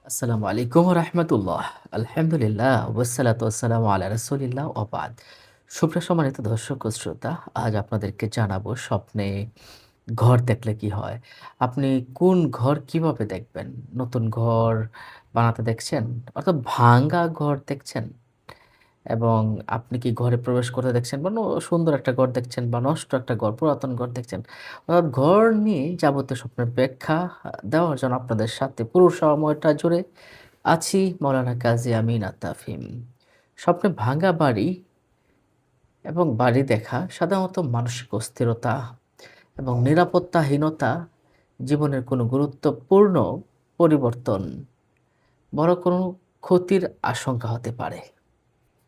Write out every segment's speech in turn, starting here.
আসসালামু আলাইকুম রহমতুল্লাহ। আলহামদুলিল্লাহ ওয়াসসালাতু ওয়াসসালামু আলা রাসূলিল্লাহ ওয়া বাদ। সুপ্রিয় সম্মানিত দর্শক ও শ্রোতা, আজ আপনাদেরকে জানাবো স্বপ্নে ঘর দেখলে কি হয়? আপনি কোন ঘর কিভাবে দেখবেন? নতুন ঘর বানাতে দেখছেন? অর্থাৎ ভাঙ্গা ঘর দেখছেন? এবং আপনি কি ঘরে প্রবেশ করতে দেখছেন বা সুন্দর একটা ঘর দেখছেন বা নষ্ট একটা ঘর, পুরাতন ঘর দেখছেন। অর্থাৎ ঘর নিয়ে যাবতীয় স্বপ্নের ব্যাখ্যা দেওয়ার জন্য আপনাদের সাথে পুরো সময়টা জুড়ে আছি মাওলানা কাজী আমিন আত্তাফিম। স্বপ্নে ভাঙা বাড়ি এবং বাড়ি দেখা সাধারণত মানসিক অস্থিরতা এবং নিরাপত্তাহীনতা, জীবনের কোনো গুরুত্বপূর্ণ পরিবর্তন, বড় কোনো ক্ষতির আশঙ্কা হতে পারে।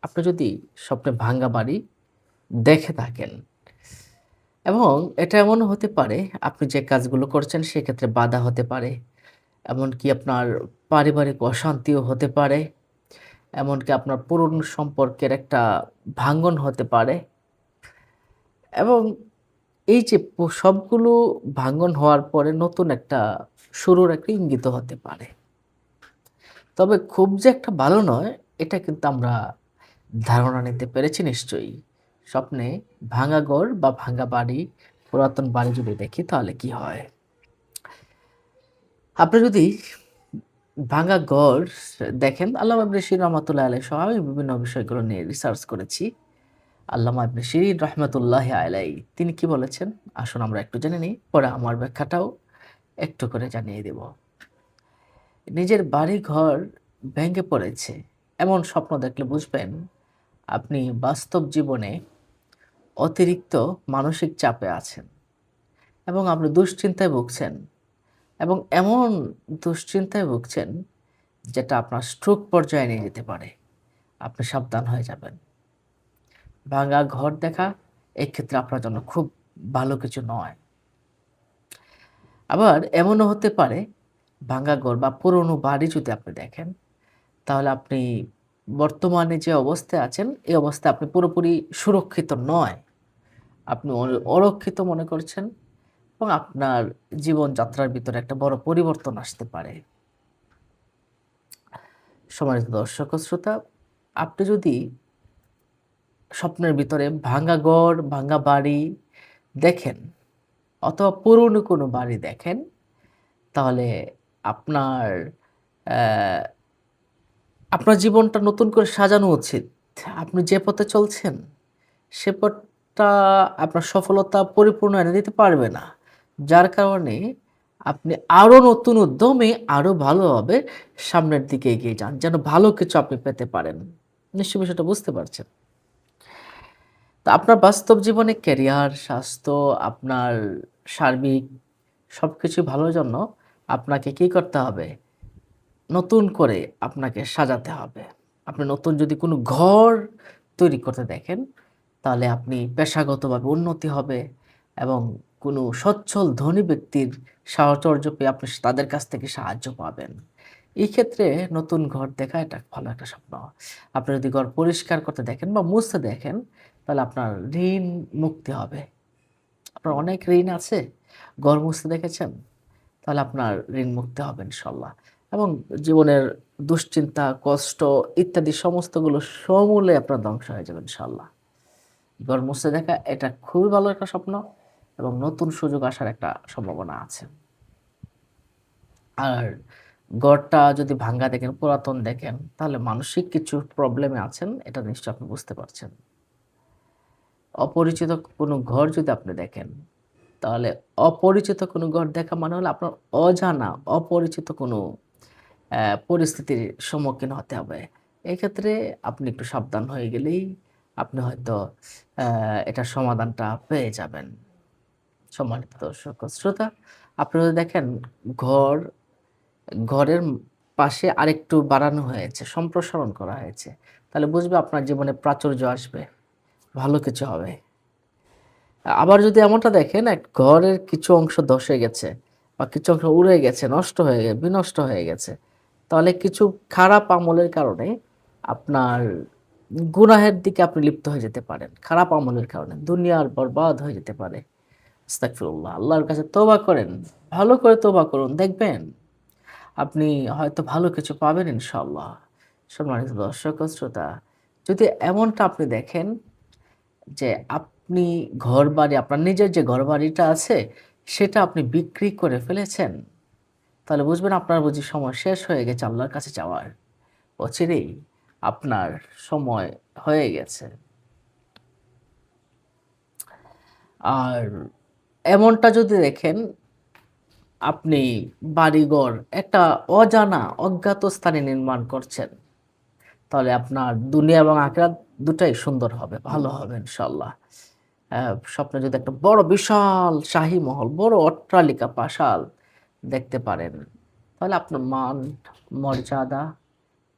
আপনি যদি স্বপ্নে ভাঙ্গা বাড়ি দেখে থাকেন এবং এটা এমনও হতে পারে আপনি যে কাজগুলো করছেন সেক্ষেত্রে বাধা হতে পারে। এমনকি আপনার পারিবারিক অশান্তিও হতে পারে। এমনকি আপনার পুরনো সম্পর্কের একটা ভাঙ্গন হতে পারে এবং এই যে সবগুলো ভাঙ্গন হওয়ার পরে নতুন একটা শুরুর একটা ইঙ্গিতও হতে পারে। তবে খুব যে একটা ভালো নয়, এটা কিন্তু আমরা ধারণা নিতে পেরেছি নিশ্চয়ই। স্বপ্নে ভাঙা ঘর বা ভাঙা বাড়ি, পুরাতন বাড়ি যদি দেখি তাহলে কি হয়? আপনি যদি ভাঙা ঘর দেখেন, আল্লামা ইবনে সিরিন রহমাতুল্লাহি আলাইহি সহ আমি বিভিন্ন বিষয়গুলো নিয়ে রিসার্চ করেছি। আল্লামা ইবনে সিরিন রহমাতুল্লাহি আলাইহি তিনি কি বলেছেন? আসুন আমরা একটু জেনে নিই। পরে আমার ব্যাখ্যাটাও একটু করে জানিয়ে দেব। নিজের বাড়ি-ঘর ভেঙে পড়েছে এমন স্বপ্ন দেখলে বুঝবেন আপনি বাস্তব জীবনে অতিরিক্ত মানসিক চাপে আছেন এবং আপনি দুশ্চিন্তায় ভুগছেন এবং এমন দুশ্চিন্তায় ভুগছেন যেটা আপনার স্ট্রোক পর্যায়ে নিয়ে যেতে পারে। আপনি সাবধান হয়ে যাবেন। ভাঙা ঘর দেখা এক্ষেত্রে আপনার জন্য খুব ভালো কিছু নয়। আবার এমনও হতে পারে ভাঙা ঘর বা পুরনো বাড়ি যদি আপনি দেখেন, তাহলে আপনি বর্তমানে যে অবস্থায় আছেন, এই অবস্থায় আপনি পুরোপুরি সুরক্ষিত নয়। আপনি অরক্ষিত মনে করছেন এবং আপনার জীবনযাত্রার ভিতরে একটা বড় পরিবর্তন আসতে পারে। সম্মানিত দর্শক ও শ্রোতা, আপনি যদি স্বপ্নের ভিতরে ভাঙা ঘর, ভাঙা বাড়ি দেখেন অথবা পুরনো কোনো বাড়ি দেখেন, তাহলে আপনার অ্যা আপনার জীবনটা নতুন করে সাজানো উচিত। আপনি যে পথে চলছেন, সে পথটা আপনার সফলতা পরিপূর্ণ এনে দিতে পারবে না। যার কারণে আপনি আরো নতুন উদ্যমে আরো ভালোভাবে সামনের দিকে এগিয়ে যান। যেন ভালো কিছু আপনি পেতে পারেন। নিশ্চয়ই বিষয়টা বুঝতে পারছেন। তো আপনার বাস্তব জীবনে ক্যারিয়ার, স্বাস্থ্য, আপনার সার্বিক সবকিছু ভালোর জন্য আপনাকে কি করতে হবে? নতুন করে আপনাকে সাজাতে হবে। আপনি নতুন যদি কোনো ঘর তৈরি করতে দেখেন, তাহলে আপনি পেশাগতভাবে উন্নতি হবে এবং কোনো সচ্ছল ধনী ব্যক্তির সাহচর্য পেয়ে আপনি তাদের কাছ থেকে সাহায্য পাবেন। এই ক্ষেত্রে নতুন ঘর দেখা এটা ভালো একটা স্বপ্ন। আপনি যদি ঘর পরিষ্কার করতে দেখেন বা মুছতে দেখেন, তাহলে আপনার ঋণ মুক্তি হবে। আপনার অনেক ঋণ আছে, ঘর মুছতে দেখেছেন? তাহলে আপনার ঋণ মুক্তি হবেন ইনশাল্লাহ। এবং জীবনের দুশ্চিন্তা, কষ্ট ইত্যাদি সমস্তগুলো সমূলে আপনার ধ্বংস হয়ে যাবে ইনশাল্লাহ। ঘর মুছে দেখা এটা খুবই ভালো একটা স্বপ্ন এবং নতুন সুযোগ আসার একটা সম্ভাবনা আছে। আর ঘরটা যদি ভাঙ্গা দেখেন, পুরাতন দেখেন, তাহলে মানসিক কিছু প্রবলেমে আছেন, এটা নিশ্চয়ই আপনি বুঝতে পারছেন। অপরিচিত কোনো ঘর যদি আপনি দেখেন, তাহলে অপরিচিত কোনো ঘর দেখা মানে হলো আপনার অজানা, অপরিচিত কোনো পরিস্থিতির সম্মুখীন হতে হবে। এক্ষেত্রে আপনি একটু সাবধান হয়ে গেলেই আপনি হয়তো এটার সমাধানটা পেয়ে যাবেন। সম্মানিত দর্শক ও শ্রোতা, আপনি যদি দেখেন ঘর, ঘরের পাশে আরেকটু বাড়ানো হয়েছে, সম্প্রসারণ করা হয়েছে, তাহলে বুঝবে আপনার জীবনে প্রাচুর্য আসবে, ভালো কিছু হবে। আবার যদি এমনটা দেখেন ঘরের কিছু অংশ ধসে গেছে বা কিছু অংশ উড়ে গেছে, নষ্ট হয়ে বিনষ্ট হয়ে গেছে, তাহলে কিছু খারাপ আমলের কারণে আপনার গুনাহের দিকে আপনি লিপ্ত হয়ে যেতে পারেন। খারাপ আমলের কারণে দুনিয়ার বরবাদ হয়ে যেতে পারে। আস্তাগফিরুল্লাহ। আল্লাহর কাছে তওবা করেন। ভালো করে তওবা করুন। দেখবেন আপনি হয়তো ভালো কিছু পাবেন ইনশাআল্লাহ। সম্মানিত দর্শক ও শ্রোতা, যদি এমনটা আপনি দেখেন যে আপনি ঘরবাড়ি আপনার নিজের যে ঘরবাড়িটা আছে সেটা আপনি বিক্রি করে ফেলেছেন, তাহলে বুঝবেন আপনার বুঝি সময় শেষ হয়ে গেছে আল্লাহর কাছে যাওয়ার। অচিরেই আপনার সময় হয়ে গেছে। আর এমনটা যদি দেখেন আপনি বাড়িঘর একটা অজানা অজ্ঞাত স্থানে নির্মাণ করছেন, তাহলে আপনার দুনিয়া এবং আখিরাত দুটাই সুন্দর হবে, ভালো হবে ইনশাআল্লাহ। স্বপ্নে যদি একটা বড় বিশাল শাহী মহল, বড় অট্টালিকা, প্রাসাদ দেখতে পারেন, তাহলে আপনার মান, মর্যাদা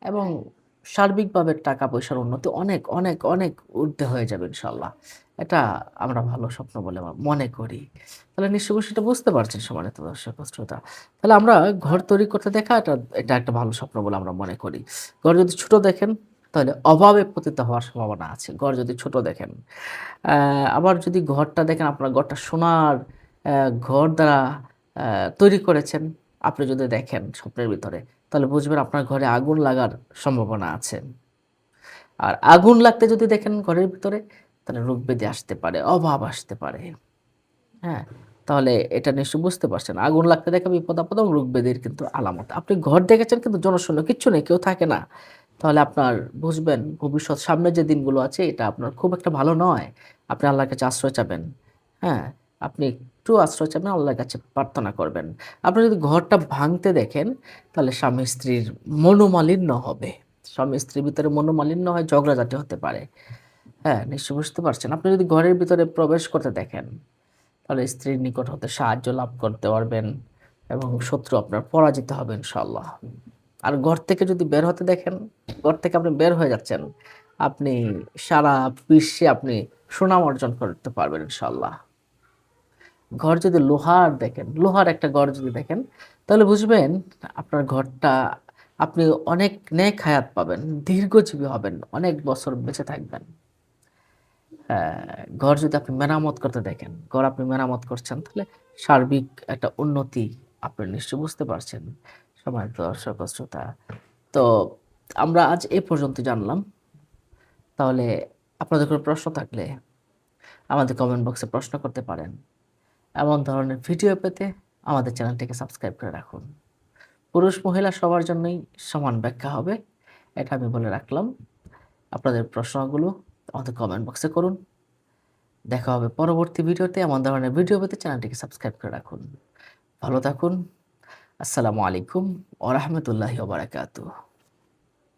এবং সার্বিকভাবে টাকা-পয়সার উন্নতি অনেক, অনেক, অনেক ঊর্ধ্বে হয়ে যাবে ইনশাআল্লাহ। এটা আমরা ভালো স্বপ্ন বলে মনে করি। তাহলে নিশ্চয়ই সেটা বুঝতে পারছেন সম্মানিত দর্শক ও শ্রোতা। তাহলে আমরা ঘর তৈরি করতে দেখা এটা একটা ভালো স্বপ্ন বলে আমরা মনে করি। ঘর যদি ছোট দেখেন তাহলে অভাবে পতিত হওয়ার সম্ভাবনা আছে। ঘর যদি ছোট দেখেন। অ্যা আবার যদি ঘরটা দেখেন আপনার ঘরটা সোনার ঘর দ্বারা অ্যা তৈরি করেছেন, আপনি যদি দেখেন স্বপ্নের ভিতরে, তাহলে বুঝবেন আপনার ঘরে আগুন লাগার সম্ভাবনা আছে। আর আগুন লাগতে যদি দেখেন ঘরের ভিতরে, তাহলে রোগ ব্যাধি আসতে পারে, অভাব আসতে পারে। হ্যাঁ? তাহলে এটা নিশ্চয়ই বুঝতে পারছেন। আগুন লাগতে দেখা বিপদ-আপদ এবং রোগ ব্যাধির কিন্তু আলামত। আপনি ঘর দেখেছেন কিন্তু জনশূন্য কিচ্ছু নেই, কেউ থাকে না। তাহলে আপনার বুঝবেন ভবিষ্যৎ সামনের যে দিনগুলো আছে এটা আপনার খুব একটা ভালো নয়। আপনি আল্লাহর কাছে আশ্রয় চাবেন। হ্যাঁ? আপনি একটু আশ্রয় চাবেন, আল্লাহর কাছে প্রার্থনা করবেন। আপনি যদি ঘরটা ভাঙতে দেখেন, তাহলে স্বামী-স্ত্রীর মনোমালিন্য হবে। স্বামী-স্ত্রীর ভিতরে মনোমালিন্য হয়, ঝগড়াঝাটি হতে পারে। হ্যাঁ, নিশ্চয়ই বুঝতে পারছেন। আপনি যদি ঘরের ভিতরে প্রবেশ করতে দেখেন, তাহলে স্ত্রীর নিকট হতে সাহায্য লাভ করতে পারবেন এবং শত্রু আপনার পরাজিত হবে ইনশাআল্লাহ। আর ঘর থেকে যদি বের হতে দেখেন, ঘর থেকে আপনি বের হয়ে যাচ্ছেন, আপনি সারা বিশ্বে আপনি সুনাম অর্জন করতে পারবেন ইনশাআল্লাহ। ঘর যদি লোহার দেখেন, লোহার একটা ঘর যদি দেখেন, তাহলে বুঝবেন আপনার ঘরটা আপনি অনেক নেক হায়াত পাবেন, দীর্ঘজীবী হবেন, অনেক বছর বেঁচে থাকবেন। ঘর যদি আপনি মেরামত করতে দেখেন, ঘর আপনি মেরামত করছেন, তাহলে সার্বিক একটা উন্নতি আপনি নিশ্চয়ই বুঝতে পারছেন। সম্মানিত দর্শক ও শ্রোতা। তো আমরা আজ এ পর্যন্ত জানলাম। তাহলে আপনাদের কোনো প্রশ্ন থাকলে আমাদের কমেন্ট বক্সে প্রশ্ন করতে পারেন। এমন ধরনের ভিডিও পেতে আমাদের চ্যানেলটিকে সাবস্ক্রাইব করে রাখুন। পুরুষ মহিলা সবার জন্যই সমান ব্যাখ্যা হবে। এটা আমি বলে রাখলাম। আপনাদের প্রশ্নগুলো আমাদের কমেন্ট বক্সে করুন। দেখা হবে পরবর্তী ভিডিওতে। এমন ধরনের ভিডিও পেতে চ্যানেলটিকে সাবস্ক্রাইব করে রাখুন। ভালো থাকুন। আসসালামু আলাইকুম ওয়া রাহমাতুল্লাহি ওয়া বারাকাতুহু।